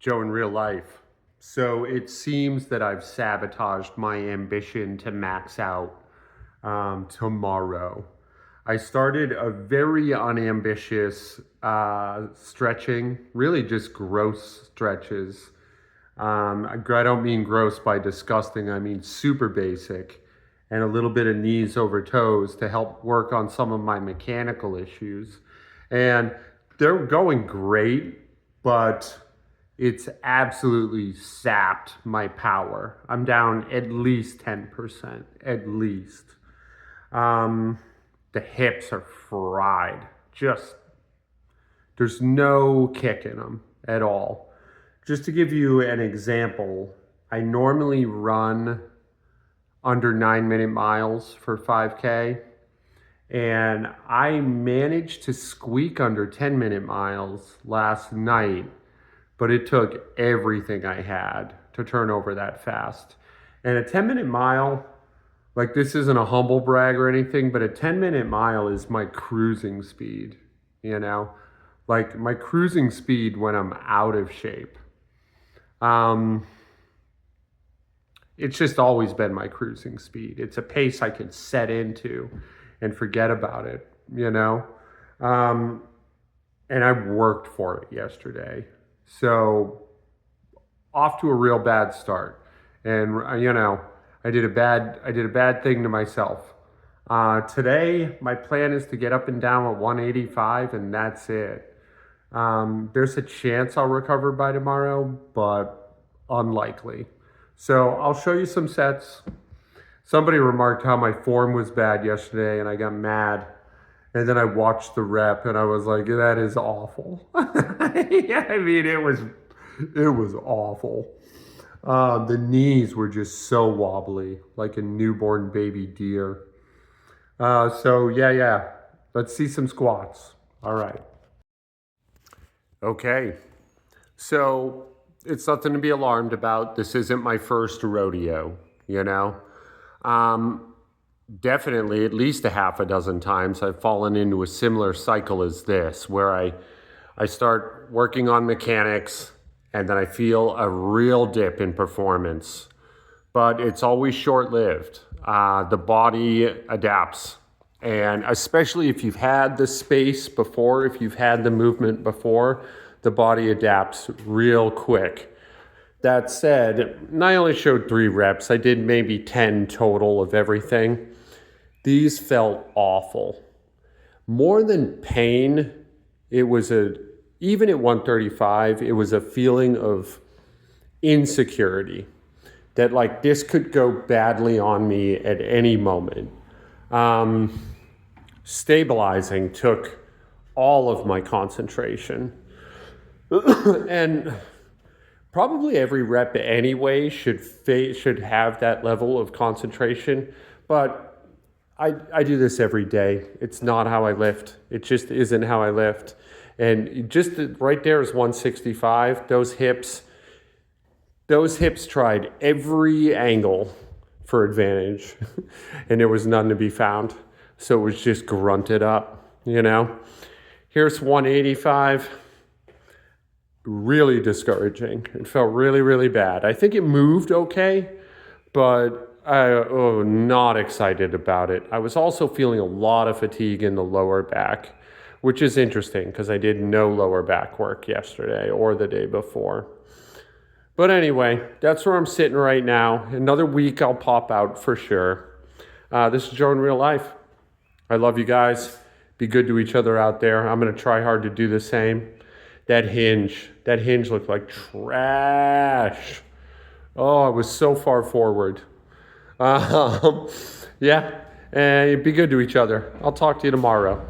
Joe in real life. So it seems that I've sabotaged my ambition to max out tomorrow. I started a very unambitious stretching, really just gross stretches. I don't mean gross by disgusting, I mean super basic, and a little bit of knees over toes to help work on some of my mechanical issues. And they're going great, but it's absolutely sapped my power. I'm down at least 10%, at least. The hips are fried. Just, there's no kick in them at all. Just to give you an example, I normally run under 9-minute miles for 5K, and I managed to squeak under 10-minute miles last night, but it took everything I had to turn over that fast. And a 10-minute mile, like, this isn't a humble brag or anything, but a 10-minute mile is my cruising speed, you know? Like, my cruising speed when I'm out of shape. It's just always been my cruising speed. It's a pace I can set into and forget about it, you know? And I worked for it yesterday. So, off to a real bad start. And, you know, I did a bad thing to myself. Today, my plan is to get up and down at 185, and that's it. There's a chance I'll recover by tomorrow, but unlikely. So I'll show you some sets. Somebody remarked how my form was bad yesterday, and I got mad. And then I watched the rep, and I was like, that is awful. Yeah, I mean, it was awful. The knees were just so wobbly, like a newborn baby deer. So yeah. Let's see some squats. All right. Okay. So it's nothing to be alarmed about. This isn't my first rodeo, you know? Definitely at least a half a dozen times I've fallen into a similar cycle as this, where I start working on mechanics and then I feel a real dip in performance. But it's always short-lived. The body adapts. And especially if you've had the space before, if you've had the movement before, the body adapts real quick. That said, I only showed 3 reps. I did maybe 10 total of everything. These felt awful. More than pain, even at 135, it was a feeling of insecurity. That, like, this could go badly on me at any moment. Stabilizing took all of my concentration. And probably every rep anyway should have that level of concentration, but I do this every day. It's not how I lift. It just isn't how I lift. And just right there is 165. Those hips tried every angle for advantage, and there was none to be found. So it was just grunted up, you know? Here's 185. Really discouraging. It felt really, really bad. I think it moved okay, but not excited about it. I was also feeling a lot of fatigue in the lower back, which is interesting because I did no lower back work yesterday or the day before. But anyway, that's where I'm sitting right now. Another week I'll pop out for sure. This is Joe in real life. I love you guys. Be good to each other out there. I'm going to try hard to do the same. That hinge looked like trash. Oh, it was so far forward. Yeah, and be good to each other. I'll talk to you tomorrow.